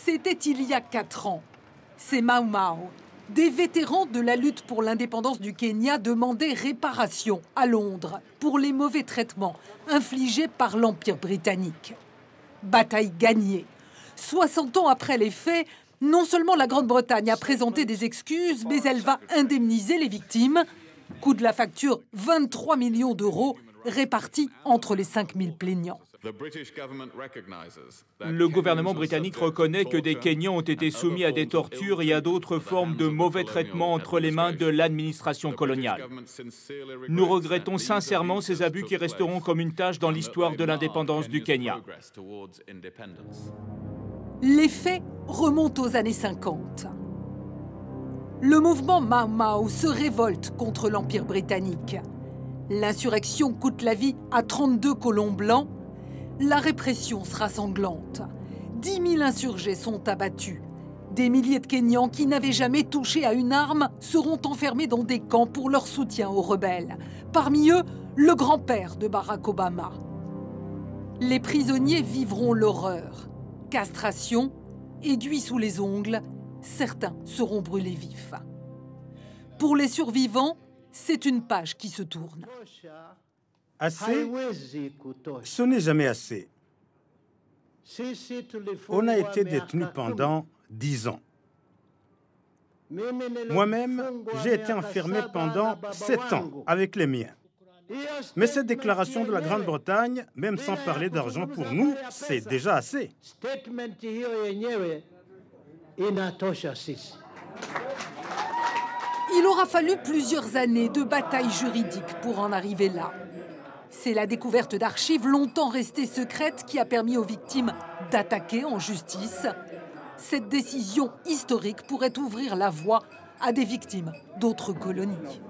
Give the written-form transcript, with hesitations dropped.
C'était il y a 4 ans. Ces Mau Mau, des vétérans de la lutte pour l'indépendance du Kenya, demandaient réparation à Londres pour les mauvais traitements infligés par l'Empire britannique. Bataille gagnée. 60 ans après les faits, non seulement la Grande-Bretagne a présenté des excuses, mais elle va indemniser les victimes. Coût de la facture, 23 millions d'euros, répartis entre les 5000 plaignants. Le gouvernement britannique reconnaît que des Kenyans ont été soumis à des tortures et à d'autres formes de mauvais traitements entre les mains de l'administration coloniale. Nous regrettons sincèrement ces abus qui resteront comme une tache dans l'histoire de l'indépendance du Kenya. Les faits remontent aux années 50. Le mouvement Mau Mau se révolte contre l'Empire britannique. L'insurrection coûte la vie à 32 colons blancs. La répression sera sanglante. 10 000 insurgés sont abattus. Des milliers de Kenyans qui n'avaient jamais touché à une arme seront enfermés dans des camps pour leur soutien aux rebelles. Parmi eux, le grand-père de Barack Obama. Les prisonniers vivront l'horreur. Castration, aiguilles sous les ongles, certains seront brûlés vifs. Pour les survivants, c'est une page qui se tourne. Assez, ce n'est jamais assez. On a été détenu pendant 10 ans. Moi-même, j'ai été enfermé pendant 7 ans avec les miens. Mais cette déclaration de la Grande-Bretagne, même sans parler d'argent pour nous, c'est déjà assez. Il aura fallu plusieurs années de bataille juridique pour en arriver là. C'est la découverte d'archives longtemps restées secrètes qui a permis aux victimes d'attaquer en justice. Cette décision historique pourrait ouvrir la voie à des victimes d'autres colonies.